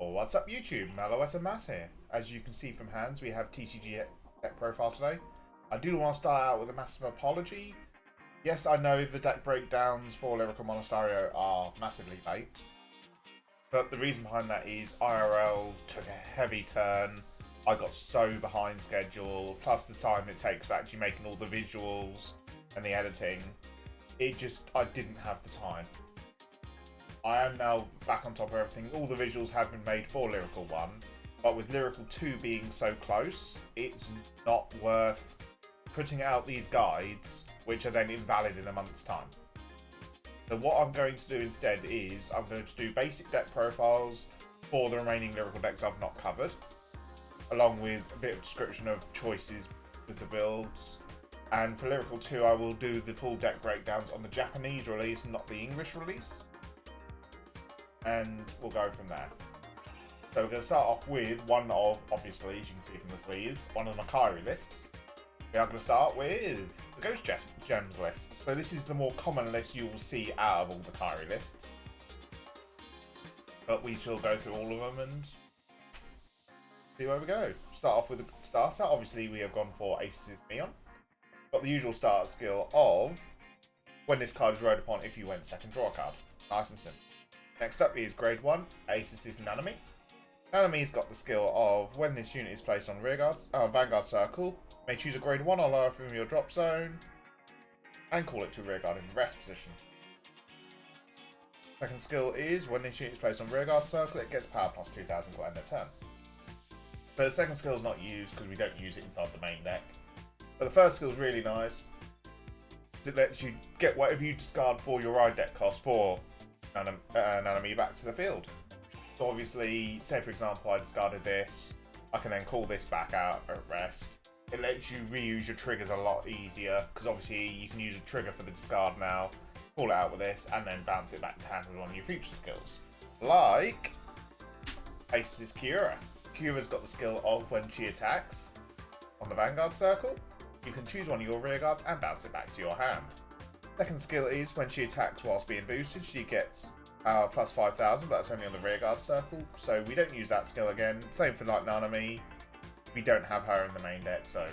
Or what's up YouTube, Malowet and Matt here. As you can see from hands, we have TCG deck profile today. I do want to start out with a massive apology. Yes, I know the deck breakdowns for Lyrical Monasterio are massively late. But the reason behind that is IRL took a heavy turn. I got so behind schedule, plus the time it takes for actually making all the visuals and the editing. I didn't have the time. I am now back on top of everything. All the visuals have been made for Lyrical 1, but with Lyrical 2 being so close, it's not worth putting out these guides, which are then invalid in a month's time. So what I'm going to do instead is, I'm going to do basic deck profiles for the remaining Lyrical decks I've not covered, along with a bit of description of choices with the builds. And for Lyrical 2, I will do the full deck breakdowns on the Japanese release, not the English release. And we'll go from there. So we're going to start off with one of, obviously, as you can see from the sleeves, one of my Kairi lists. We are going to start with the Ghost Gems list. So this is the more common list you will see out of all the Kairi lists. But we shall go through all of them and see where we go. Start off with the starter. Obviously, we have gone for Aces Neon. Got the usual starter skill of, when this card is rode upon, if you went second, draw a card. Nice and simple. Next up is Grade 1, Aces Nanami. Nanami's got the skill of, when this unit is placed on Vanguard Circle, may choose a Grade 1 or lower from your drop zone, and call it to rearguard in rest position. Second skill is, when this unit is placed on Rearguard Circle, it gets power plus 2000 to end their turn. So the second skill is not used because we don't use it inside the main deck. But the first skill is really nice. It lets you get whatever you discard for your ride deck cost for an enemy back to the field. So obviously, say for example I discarded this, I can then call this back out at rest. It lets you reuse your triggers a lot easier, because obviously you can use a trigger for the discard now, call it out with this, and then bounce it back to hand with one of your future skills. Like Aces Kiura. Kiura's got the skill of, when she attacks on the Vanguard Circle, you can choose one of your rear guards and bounce it back to your hand. Second skill is, when she attacks whilst being boosted, she gets plus 5000, but that's only on the rearguard circle, so we don't use that skill again. Same for like Nanami, we don't have her in the main deck, so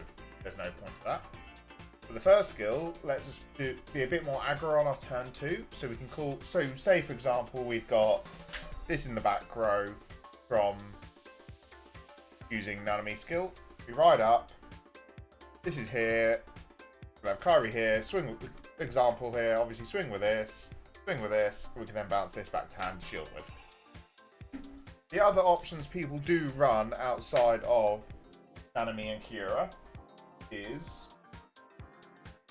there's no point to that. But the first skill lets us be a bit more aggro on our turn 2, so we can call, so say for example we've got this in the back row from using Nanami's skill. We ride up, this is here, we have Kairi here, swing with example here, obviously swing with this, we can then bounce this back to hand to shield with. The other options people do run outside of Nanami and Kiura is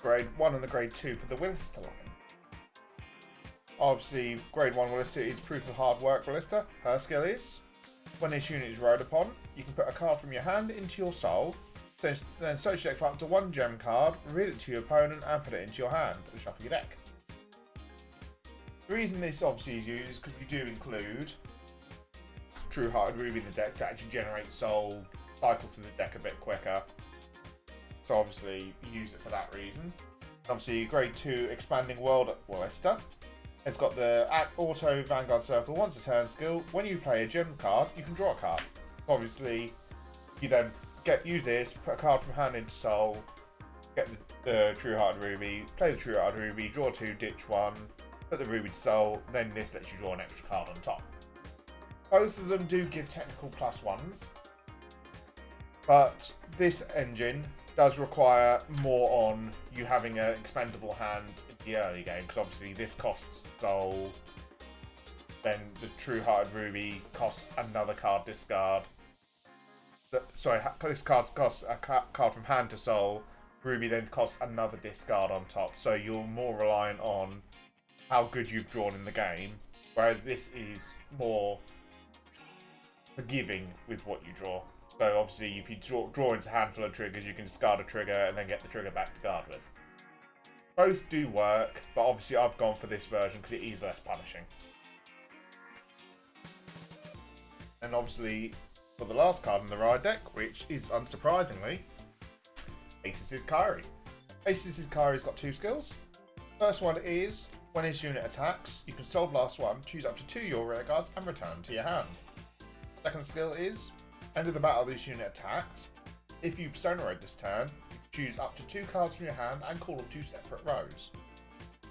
Grade 1 and the Grade 2 for the Willista line. Obviously, Grade 1 Willista is Proof of Hard Work Willista. Her skill is, when this unit is rode upon, you can put a card from your hand into your soul, then search your deck for up to one gem card, reveal it to your opponent and put it into your hand and shuffle your deck. The reason this obviously is used is because we do include True Hearted Ruby in the deck to actually generate soul, cycle through the deck a bit quicker. So obviously use it for that reason. Obviously Grade 2 Expanding World Willista. It's got the auto Vanguard Circle once a turn skill. When you play a gem card, you can draw a card. Obviously you then use this, put a card from hand into soul, get the True Hearted Ruby, play the True Hearted Ruby, draw 2, ditch 1, put the Ruby to soul, then this lets you draw an extra card on top. Both of them do give technical +1s, but this engine does require more on you having an expendable hand in the early game, because obviously this costs soul, then the True Hearted Ruby costs another card discard. Sorry, this card costs a card from hand to soul. Ruby then costs another discard on top, so you're more reliant on how good you've drawn in the game, whereas this is more forgiving with what you draw. So obviously if you draw into a handful of triggers, you can discard a trigger and then get the trigger back to guard with. Both do work, but obviously I've gone for this version because it is less punishing. And obviously for the last card in the ride deck, which is unsurprisingly Aces Kairi. Aces Kairi's got two skills. First one is, when his unit attacks, you can Soul Blast 1, choose up to 2 your rear guards and return them to your hand. Second skill is, end of the battle this unit attacks. If you Persona Road this turn, you can choose up to 2 cards from your hand and call them 2 separate rows.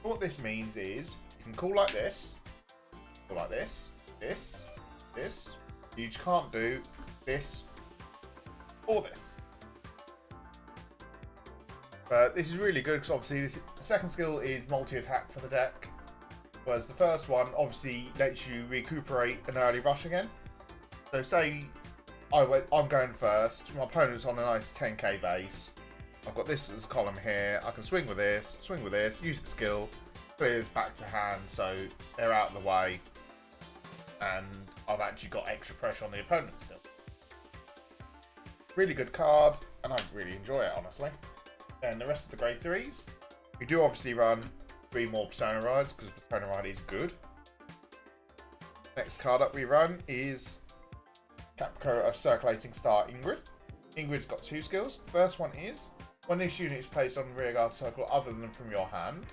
What this means is, you can call like this, this. You just can't do this or this. But this is really good because obviously the second skill is multi-attack for the deck, whereas the first one obviously lets you recuperate an early rush again. So say I'm going first, my opponent's on a nice 10k base, I've got this as a column here, I can swing with this, use its skill, clear this back to hand so they're out of the way, and I've actually got extra pressure on the opponent still. Really good card, and I really enjoy it, honestly. And the rest of the grade 3s, we do obviously run 3 more Persona Rides, because Persona Ride is good. Next card up we run is Caprico of Circulating Star Ingrid. Ingrid's got 2 skills. First one is, when this unit is placed on the rearguard circle other than from your hand,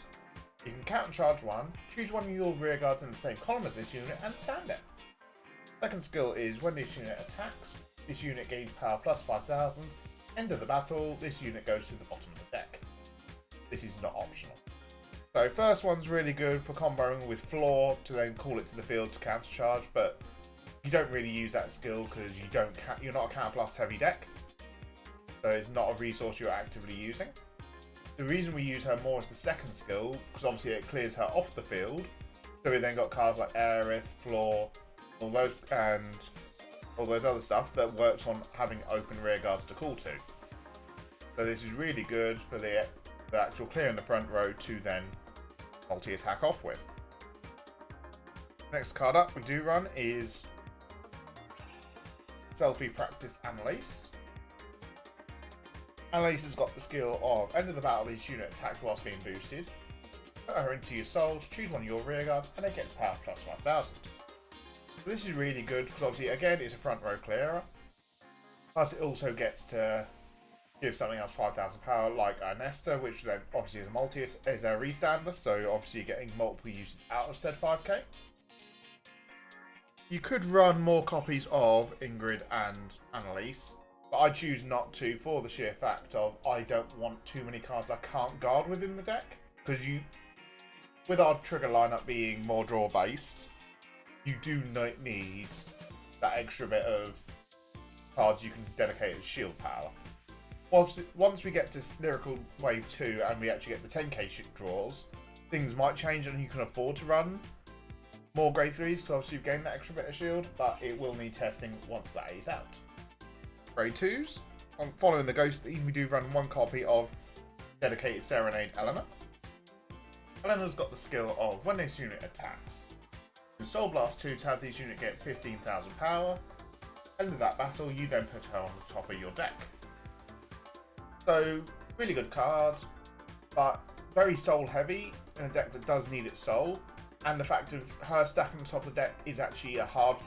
you can counter charge 1, choose one of your rearguards in the same column as this unit, and stand it. Second skill is, when this unit attacks, this unit gains power plus 5,000. End of the battle, this unit goes to the bottom of the deck. This is not optional. So first one's really good for comboing with Floor to then call it to the field to counter charge, but you don't really use that skill because you're not a counter plus heavy deck. So it's not a resource you're actively using. The reason we use her more as the second skill, because obviously it clears her off the field. So we then got cards like Aerith, Floor, all those other stuff that works on having open rearguards to call to. So this is really good for the actual clear in the front row to then multi-attack off with. Next card up we do run is Selfie Practice Annalise. Annalise has got the skill of end of the battle, each unit attacks whilst being boosted. Put her into your souls, choose one of your rearguards, and it gets power plus 5,000. So this is really good because obviously again it's a front row clearer. Plus it also gets to give something else 5,000 power like Nesta, which then obviously is a restander, so obviously you're getting multiple uses out of said 5k. You could run more copies of Ingrid and Annalise, but I choose not to for the sheer fact of I don't want too many cards I can't guard within the deck, because with our trigger lineup being more draw based, you do need that extra bit of cards you can dedicate as shield power. Once we get to Lyrical Wave 2 and we actually get the 10k draws, things might change and you can afford to run more grade 3s because obviously you've gained that extra bit of shield, but it will need testing once that is out. Grade 2s, following the Ghost theme, we do run 1 copy of Dedicated Serenade Eleanor. Eleanor's got the skill of when this unit attacks, Soul Blast 2 to have this unit get 15,000 power. End of that battle, you then put her on the top of your deck. So, really good card, but very soul heavy in a deck that does need its soul. And the fact of her stacking on top of the deck is actually a hard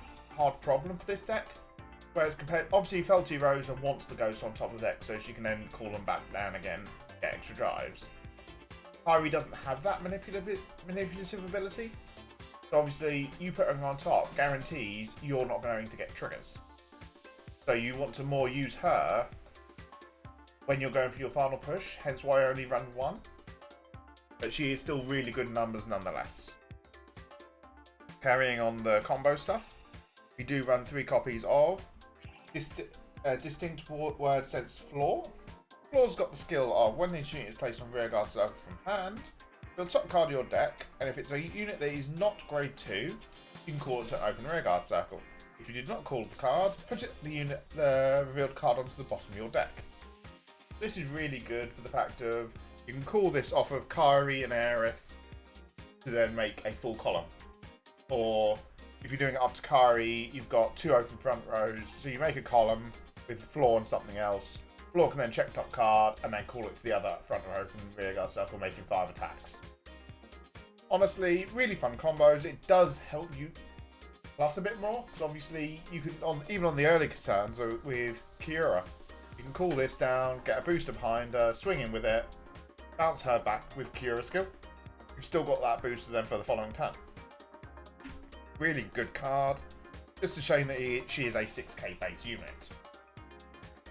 problem for this deck. Whereas obviously Felty Rosa wants the Ghost on top of the deck so she can then call them back down again, get extra drives. Kairi doesn't have that manipulative ability. So obviously, you put her on top guarantees you're not going to get triggers. So you want to more use her when you're going for your final push, hence why I only run 1. But she is still really good numbers nonetheless. Carrying on the combo stuff, we do run 3 copies of Distinct Word Sense Floor. Floor's got the skill of when this unit is placed on rearguard circle from hand, build top card of your deck, and if it's a unit that is not grade 2, you can call it to an open rearguard circle. If you did not call the card, put the revealed card onto the bottom of your deck. This is really good for the fact of you can call this off of Kairi and Aerith to then make a full column. Or if you're doing it after Kairi, you've got 2 open front rows, so you make a column with the Floor and something else. Floor can then check top card and then call it to the other front row open rearguard circle, making 5 attacks. Honestly, really fun combos. It does help you plus a bit more, because obviously you can, even on the early turns with Kiura, you can call this down, get a booster behind her, swing in with it, bounce her back with Kiura skill. You've still got that booster then for the following turn. Really good card. Just a shame that she is a 6k base unit.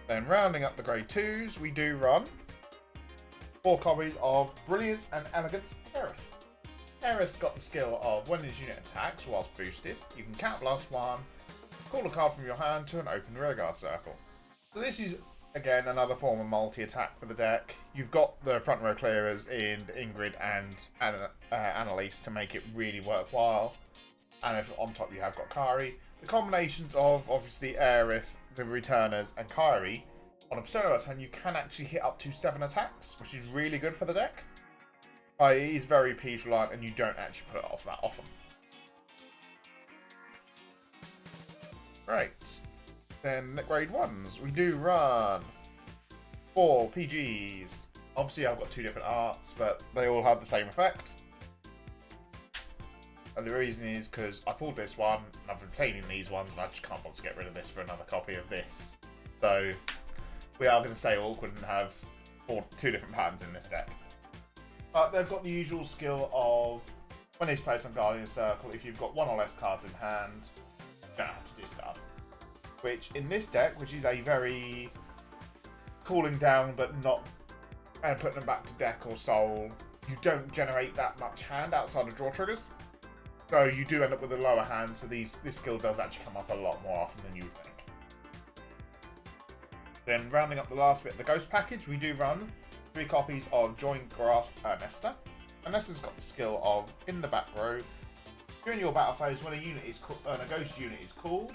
Then rounding up the grade 2s, we do run 4 copies of Brilliance and Elegance Aerith. Aerith's got the skill of when this unit attacks whilst boosted, you can counterblast 1, call a card from your hand to an open rearguard circle. So this is, again, another form of multi-attack for the deck. You've got the front row clearers in Ingrid and Annalise to make it really worthwhile. And if on top you have got Kairi. The combinations of, obviously, Aerith, the Returners, and Kairi, on a Persona turn, you can actually hit up to 7 attacks, which is really good for the deck. It is very peach reliant, and you don't actually put it off that often. Right. Then grade 1s, we do run 4 PGs. Obviously, I've got 2 different arts, but they all have the same effect. And the reason is because I pulled this one, and I've retaining these ones, and I just can't bother to get rid of this for another copy of this. So, we are going to stay awkward and have 2 different patterns in this deck. But they've got the usual skill of, when it's placed on Guardian Circle, if you've got 1 or less cards in hand, you don't have to discard. Which, in this deck, which is a very cooling down, but not and putting them back to deck or soul, you don't generate that much hand outside of draw triggers. So you do end up with a lower hand, so this skill does actually come up a lot more often than you would think. Then rounding up the last bit of the Ghost package, we do run 3 copies of Joint Grasp Nesta. And Nesta's got the skill of, in the back row, during your battle phase, when a ghost unit is called,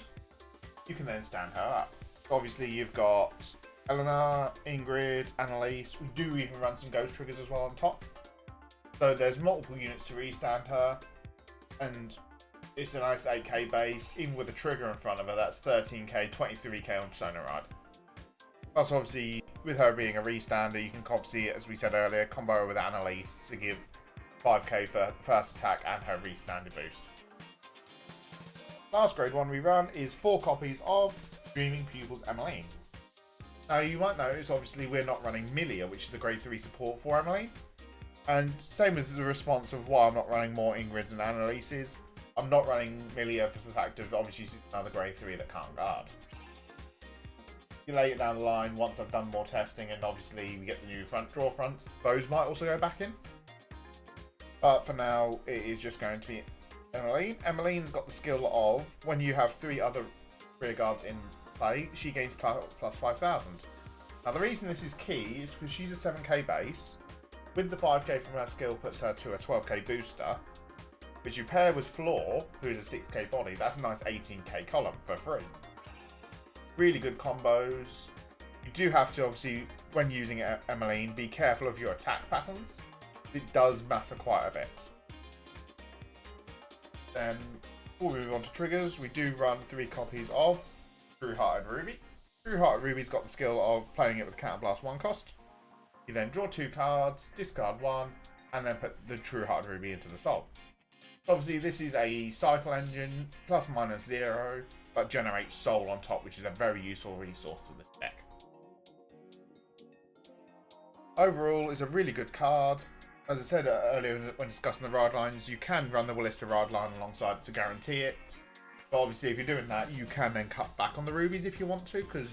you can then stand her up. So obviously you've got Eleanor, Ingrid, Annalise. We do even run some ghost triggers as well on top. So there's multiple units to restand her. And it's a nice 8k base, even with a trigger in front of her, that's 13k, 23k on Persona Ride. Plus obviously, with her being a restander, you can obviously, as we said earlier, combo her with Annalise to give 5k for first attack and her restander boost. Last grade 1 we run is 4 copies of Dreaming Pupils Emmeline. Now you might notice, obviously, we're not running Milia, which is the grade 3 support for Emmeline. And same with the response of why I'm not running more Ingrids and Annalises. I'm not running Milia for the fact of obviously she's another grade 3 that can't guard. Later down the line, once I've done more testing and obviously we get the new front draw fronts, those might also go back in. But for now, it is just going to be Emmeline. Emmeline's got the skill of, when you have 3 other rear guards in play, she gains plus 5,000. Now the reason this is key is because she's a 7k base. With the 5k from her skill puts her to a 12k booster, which you pair with Floor, who is a 6k body, that's a nice 18k column for free. Really good combos. You do have to, obviously, when using Emmeline, be careful of your attack patterns. It does matter quite a bit. Then, before we move on to triggers, we do run 3 copies of True Hearted Ruby. True Hearted Ruby's got the skill of playing it with Counterblast 1 cost. You then draw 2 cards, discard 1, and then put the True Hearted Ruby into the soul. Obviously, this is a cycle engine, plus minus 0, but generates soul on top, which is a very useful resource in this deck. Overall, it's a really good card. As I said earlier when discussing the ride lines, you can run the Willista ride line alongside it to guarantee it. But obviously, if you're doing that, you can then cut back on the rubies if you want to, because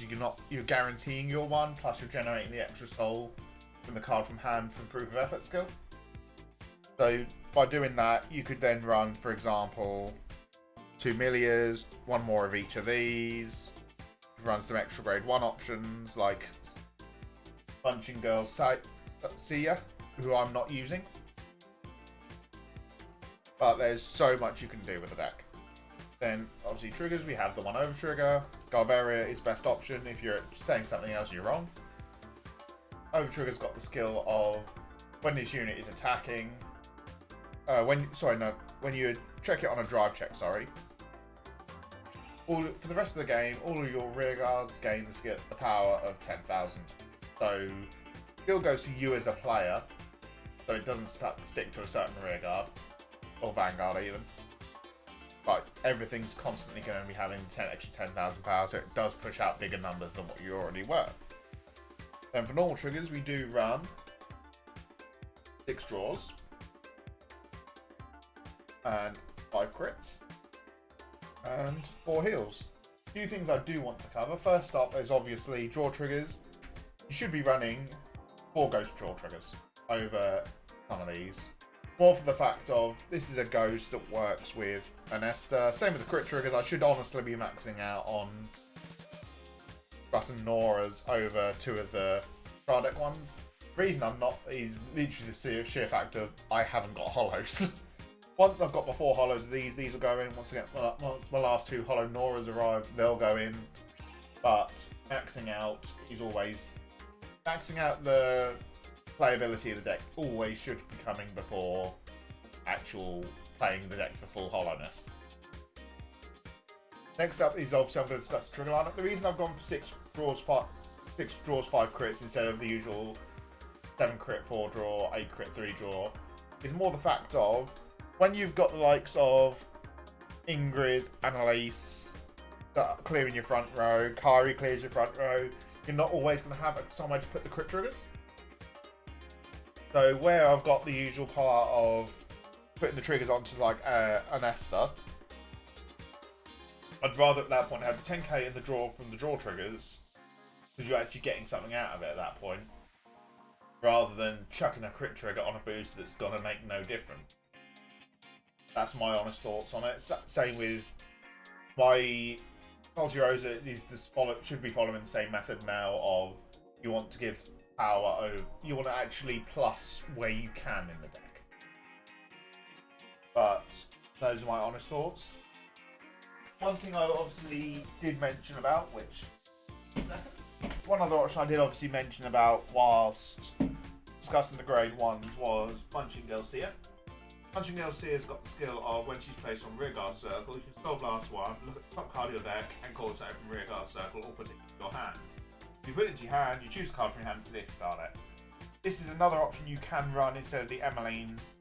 you're guaranteeing your one, plus you're generating the extra soul from the card from hand from proof of effort skill. So by doing that, you could then run, for example, 2 Milias, 1 more of each of these, run some extra grade 1 options like Bunching Girl Sia, who I'm not using. But there's so much you can do with the deck. Then obviously triggers, we have the 1 over trigger. Garveria is best option. If you're saying something else, you're wrong. Over trigger's got the skill of when this unit is attacking. When you check it on a drive check, for the rest of the game, all of your rear guards gain the power of 10,000. So skill goes to you as a player, so it doesn't stick to a certain rear guard or Vanguard even. But everything's constantly going to be having extra 10,000 power, so it does push out bigger numbers than what you already were. Then for normal triggers, we do run 6 draws and 5 crits. and 4 heals. A few things I do want to cover. First up is obviously draw triggers. You should be running 4 ghost draw triggers over some of these. More for the fact of this is a ghost that works with an Esther. Same with the crit triggers. I should honestly be maxing out on button Nora's over 2 of the card deck ones. The reason I'm not is literally the sheer fact of I haven't got hollows. Once I've got my 4 hollows of these will go in. Once I get my last 2 hollow Noras arrive, they'll go in. But maxing out is always... Maxing out the playability of the deck always should be coming before actual playing the deck for full hollowness. Next up is obviously I'm going to discuss the trigger lineup. The reason I've gone for 6 draws 5 crits instead of the usual 7 crit 4 draw, 8 crit 3 draw is more the fact of when you've got the likes of Ingrid, Annalise clearing your front row, Kairi clears your front row, you're not always going to have somewhere to put the crit triggers. So where I've got the usual part of putting the triggers onto like an Esther, I'd rather at that point have 10k in the draw from the draw triggers because you're actually getting something out of it at that point, rather than chucking a crit trigger on a boost that's going to make no difference. That's my honest thoughts on it. Same with my Multi-Rosa should be following the same method now of you want to give power over, you want to actually plus where you can in the deck. But those are my honest thoughts. One thing I obviously did mention about, one other option I did obviously mention about whilst discussing the grade 1s was Punching Girl Seer. Punching Girl Seer's got the skill of when she's placed on rearguard circle, you can Soul Blast 1, look at the top card of your deck and call it to open rearguard circle or put it in your hand. If you put it into your hand, you choose a card from your hand to discard it. This is another option you can run instead of the Emmeline's.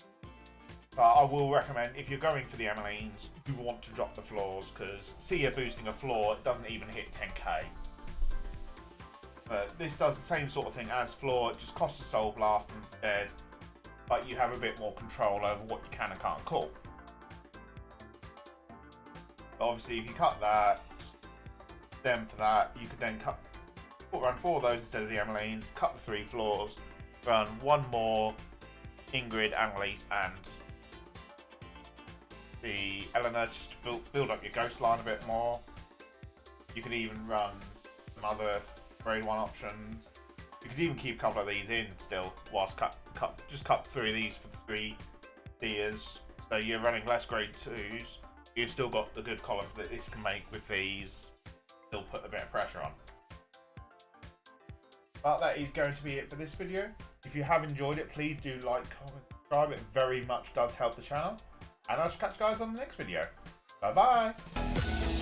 But I will recommend, if you're going for the Emmeline's, you want to drop the floors, because Seer boosting a floor, it doesn't even hit 10k. But this does the same sort of thing as floor, it just costs a Soul Blast instead. But you have a bit more control over what you can and can't call. But obviously, if you cut that, then for that, you could then run 4 of those instead of the Emmeline's, cut the 3 floors, run 1 more Ingrid, Annalise, and the Eleanor just to build up your ghost line a bit more. You could even run some other grade 1 options. You could even keep a couple of these in still, whilst just cut 3 of these for the 3 tiers. So you're running less grade 2s. You've still got the good columns that this can make with these. Still put a bit of pressure on. But that is going to be it for this video. If you have enjoyed it, please do like, comment, subscribe. It very much does help the channel. And I'll just catch you guys on the next video. Bye bye.